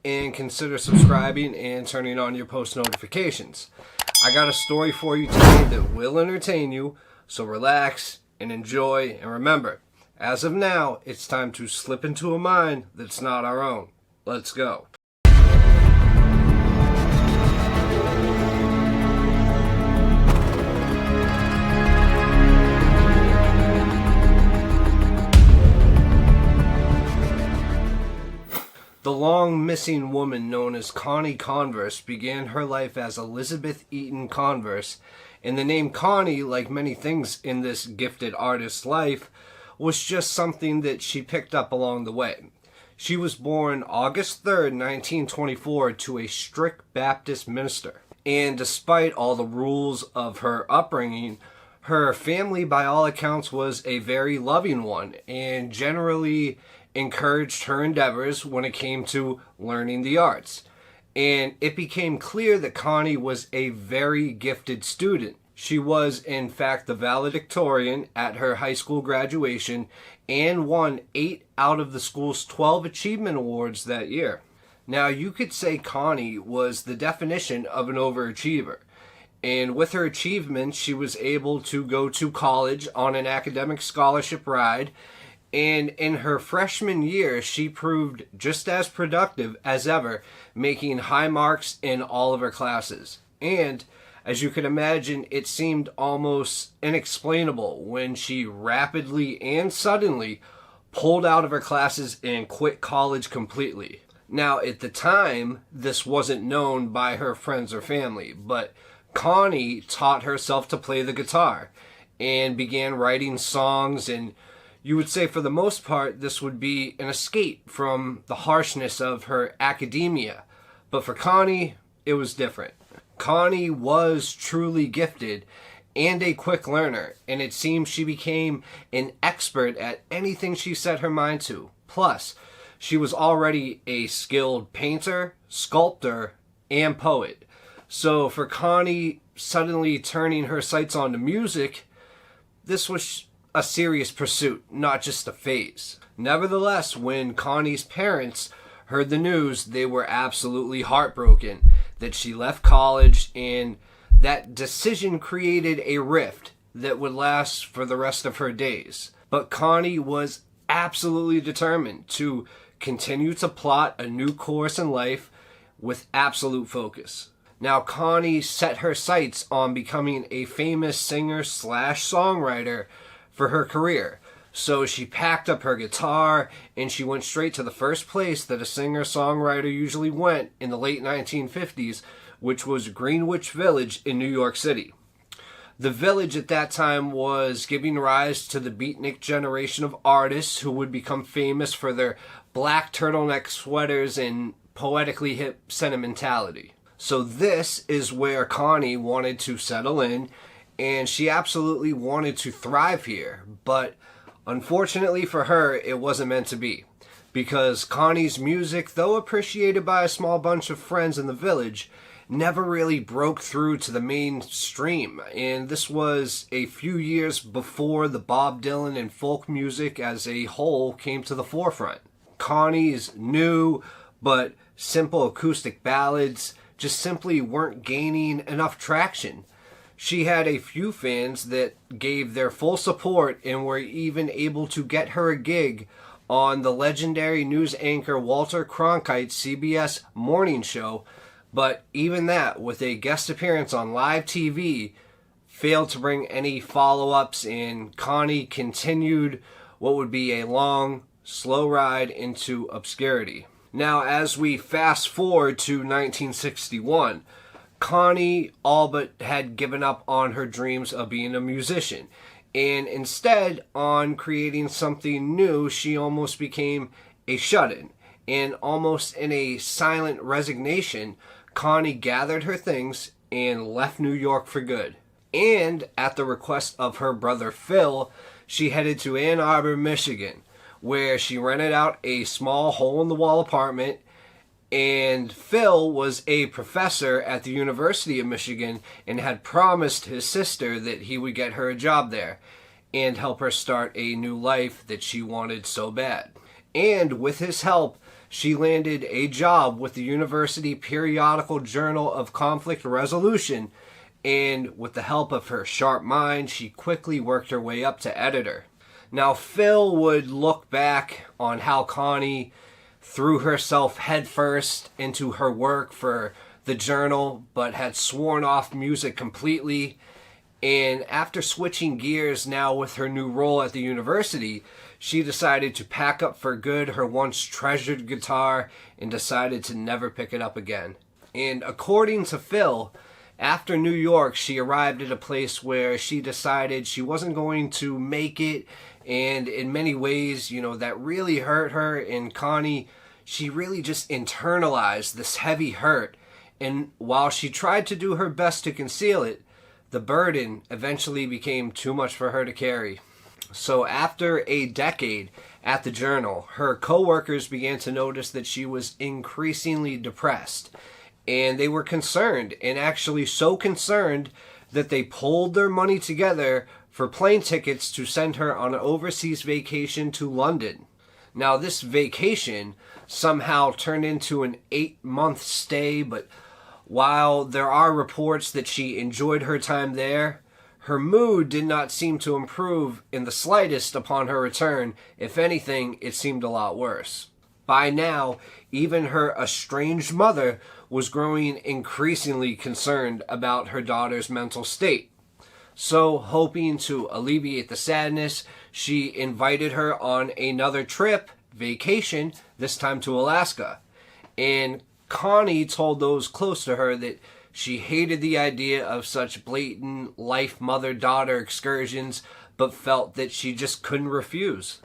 and consider subscribing and turning on your post notifications. I got a story for you today that will entertain you, so relax and enjoy, and remember, as of now, it's time to slip into a mind that's not our own. Let's go. The long-missing woman known as Connie Converse began her life as Elizabeth Eaton Converse, and the name Connie, like many things in this gifted artist's life, was just something that she picked up along the way. She was born August 3rd, 1924, to a strict Baptist minister, and despite all the rules of her upbringing, her family, by all accounts, was a very loving one, and generally encouraged her endeavors when it came to learning the arts. And it became clear that Connie was a very gifted student. She was, in fact, the valedictorian at her high school graduation and won 8 out of the school's 12 achievement awards that year. Now, you could say Connie was the definition of an overachiever. And with her achievements, she was able to go to college on an academic scholarship ride. And in her freshman year, she proved just as productive as ever, making high marks in all of her classes. And, as you can imagine, it seemed almost inexplainable when she rapidly and suddenly pulled out of her classes and quit college completely. Now, at the time, this wasn't known by her friends or family, but Connie taught herself to play the guitar and began writing songs, and you would say for the most part this would be an escape from the harshness of her academia. But for Connie, it was different. Connie was truly gifted and a quick learner, and it seems she became an expert at anything she set her mind to. Plus, she was already a skilled painter, sculptor, and poet. So for Connie suddenly turning her sights onto music, this was a serious pursuit, not just a phase. Nevertheless, when Connie's parents heard the news, they were absolutely heartbroken that she left college, and that decision created a rift that would last for the rest of her days. But Connie was absolutely determined to continue to plot a new course in life with absolute focus. Now, Connie set her sights on becoming a famous singer/songwriter for her career. So she packed up her guitar and she went straight to the first place that a singer-songwriter usually went in the late 1950s, which was Greenwich Village in New York City. The Village at that time was giving rise to the beatnik generation of artists who would become famous for their black turtleneck sweaters and poetically hip sentimentality. So this is where Connie wanted to settle in, and she absolutely wanted to thrive here, but unfortunately for her, it wasn't meant to be, because Connie's music, though appreciated by a small bunch of friends in the Village, never really broke through to the mainstream, and this was a few years before the Bob Dylan and folk music as a whole came to the forefront. Connie's new but simple acoustic ballads just simply weren't gaining enough traction. She had a few fans that gave their full support and were even able to get her a gig on the legendary news anchor Walter Cronkite's CBS morning show, but even that, with a guest appearance on live TV, failed to bring any follow-ups, and Connie continued what would be a long, slow ride into obscurity. Now, as we fast forward to 1961, Connie all but had given up on her dreams of being a musician, and instead on creating something new, she almost became a shut-in. And almost in a silent resignation, Connie gathered her things and left New York for good. And at the request of her brother Phil, she headed to Ann Arbor, Michigan, where she rented out a small hole-in-the-wall apartment. And Phil was a professor at the University of Michigan and had promised his sister that he would get her a job there and help her start a new life that she wanted so bad. And with his help, she landed a job with the University Periodical Journal of Conflict Resolution, and with the help of her sharp mind, she quickly worked her way up to editor. Now, Phil would look back on how Connie threw herself headfirst into her work for the journal, but had sworn off music completely. And after switching gears now with her new role at the university, she decided to pack up for good her once treasured guitar and decided to never pick it up again. And according to Phil, after New York, she arrived at a place where she decided she wasn't going to make it, and in many ways, that really hurt her. And Connie, she really just internalized this heavy hurt, and while she tried to do her best to conceal it, the burden eventually became too much for her to carry. So after a decade at the journal, her coworkers began to notice that she was increasingly depressed. And they were concerned, and actually so concerned that they pulled their money together for plane tickets to send her on an overseas vacation to London. Now, this vacation somehow turned into an 8-month stay, but while there are reports that she enjoyed her time there, her mood did not seem to improve in the slightest upon her return. If anything, it seemed a lot worse. By now, even her estranged mother was growing increasingly concerned about her daughter's mental state. So, hoping to alleviate the sadness, she invited her on another trip, vacation, this time to Alaska. And Connie told those close to her that she hated the idea of such blatant life mother-daughter excursions, but felt that she just couldn't refuse.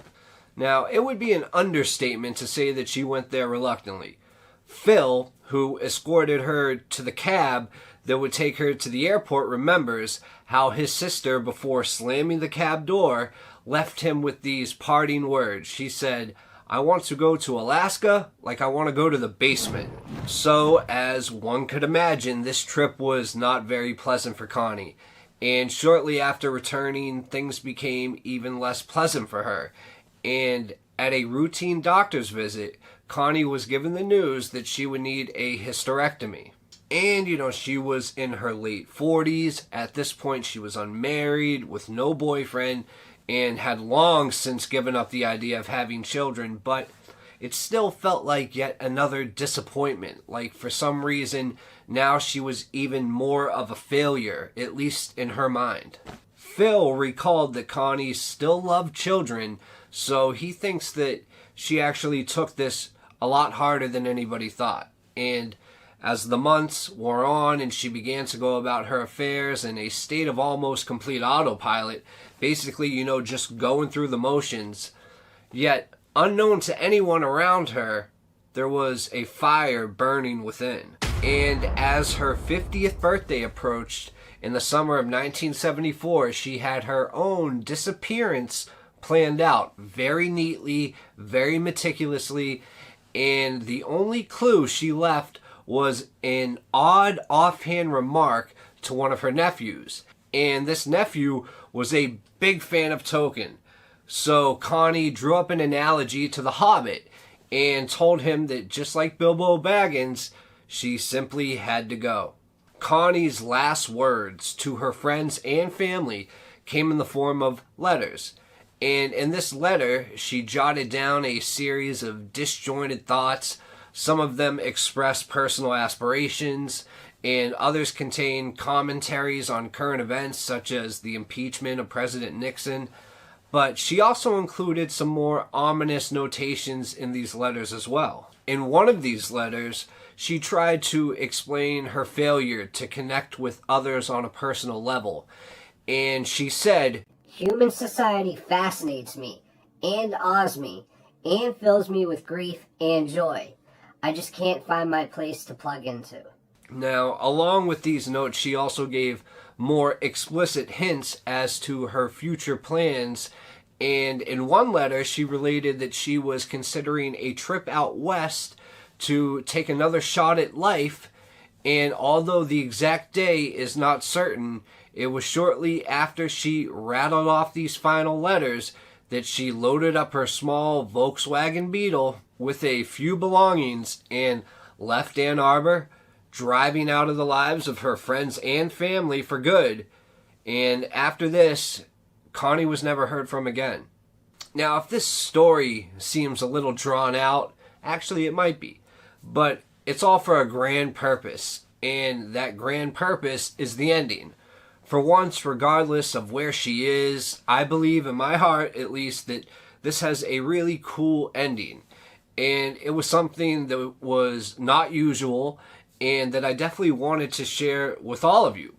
Now, it would be an understatement to say that she went there reluctantly. Phil, who escorted her to the cab that would take her to the airport, remembers how his sister, before slamming the cab door, left him with these parting words. She said, "I want to go to Alaska like I want to go to the basement." So, as one could imagine, this trip was not very pleasant for Connie. And shortly after returning, things became even less pleasant for her. And at a routine doctor's visit, Connie was given the news that she would need a hysterectomy. And, she was in her late 40s. At this point, she was unmarried, with no boyfriend, and had long since given up the idea of having children. But it still felt like yet another disappointment. Like, for some reason, now she was even more of a failure, at least in her mind. Phil recalled that Connie still loved children, so he thinks that she actually took this a lot harder than anybody thought. And as the months wore on and she began to go about her affairs in a state of almost complete autopilot, basically, just going through the motions, yet unknown to anyone around her, there was a fire burning within. And as her 50th birthday approached in the summer of 1974, she had her own disappearance planned out very neatly, very meticulously, and the only clue she left was an odd offhand remark to one of her nephews. And this nephew was a big fan of Tolkien. So Connie drew up an analogy to The Hobbit and told him that just like Bilbo Baggins, she simply had to go. Connie's last words to her friends and family came in the form of letters. And in this letter, she jotted down a series of disjointed thoughts. Some of them expressed personal aspirations, and others contained commentaries on current events, such as the impeachment of President Nixon. But she also included some more ominous notations in these letters as well. In one of these letters, she tried to explain her failure to connect with others on a personal level. And she said, "Human society fascinates me and awes me and fills me with grief and joy. I just can't find my place to plug into." Now, along with these notes, she also gave more explicit hints as to her future plans. And in one letter, she related that she was considering a trip out west to take another shot at life. And although the exact day is not certain, it was shortly after she rattled off these final letters that she loaded up her small Volkswagen Beetle with a few belongings and left Ann Arbor, driving out of the lives of her friends and family for good. And after this, Connie was never heard from again. Now, if this story seems a little drawn out, actually it might be, but it's all for a grand purpose, and that grand purpose is the ending. For once, regardless of where she is, I believe in my heart, at least, that this has a really cool ending. And it was something that was not usual and that I definitely wanted to share with all of you.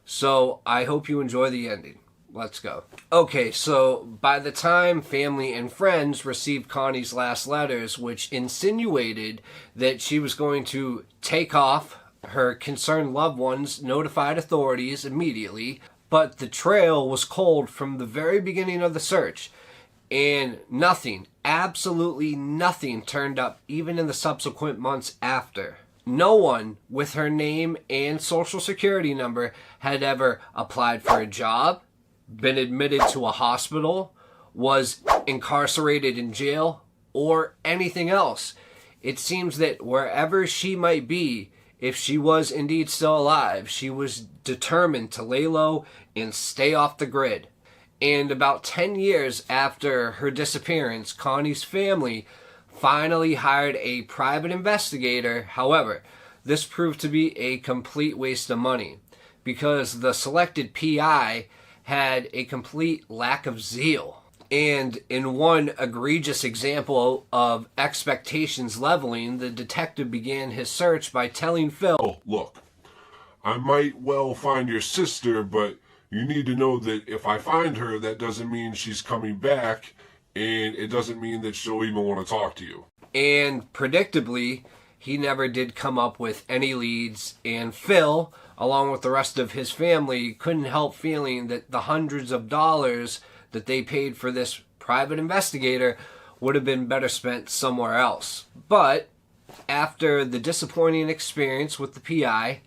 So I hope you enjoy the ending. Let's go. Okay, so by the time family and friends received Connie's last letters, which insinuated that she was going to take off, her concerned loved ones notified authorities immediately, but the trail was cold from the very beginning of the search, and nothing, absolutely nothing turned up even in the subsequent months after. No one with her name and social security number had ever applied for a job, been admitted to a hospital, was incarcerated in jail, or anything else. It seems that wherever she might be, if she was indeed still alive, she was determined to lay low and stay off the grid. And about 10 years after her disappearance, Connie's family finally hired a private investigator. However, this proved to be a complete waste of money because the selected PI had a complete lack of zeal. And in one egregious example of expectations leveling, the detective began his search by telling Phil, "Oh, look, I might well find your sister, but you need to know that if I find her, that doesn't mean she's coming back, and it doesn't mean that she'll even want to talk to you." And predictably, he never did come up with any leads, and Phil, along with the rest of his family, couldn't help feeling that the hundreds of dollars that they paid for this private investigator would have been better spent somewhere else. But after the disappointing experience with the PI,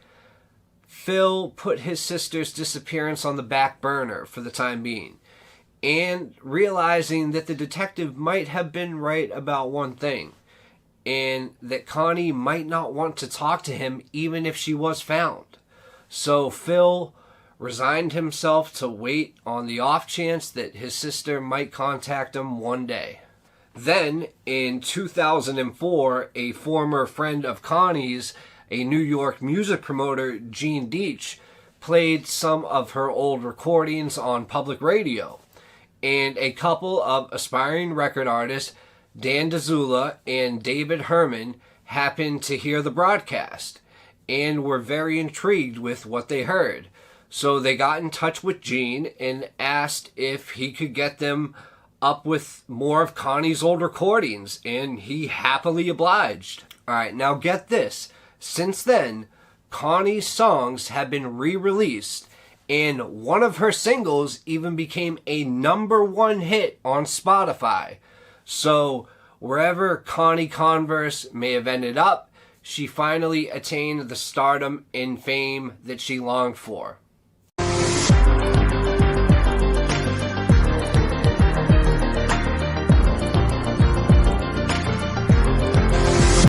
Phil put his sister's disappearance on the back burner for the time being, and realizing that the detective might have been right about one thing, and that Connie might not want to talk to him even if she was found. So Phil resigned himself to wait on the off chance that his sister might contact him one day. Then, in 2004, a former friend of Connie's, a New York music promoter, Jean Deitch, played some of her old recordings on public radio. And a couple of aspiring record artists, Dan DeZula and David Herman, happened to hear the broadcast and were very intrigued with what they heard. So they got in touch with Gene and asked if he could get them up with more of Connie's old recordings, and he happily obliged. Alright, now get this. Since then, Connie's songs have been re-released, and one of her singles even became a #1 hit on Spotify. So wherever Connie Converse may have ended up, she finally attained the stardom and fame that she longed for.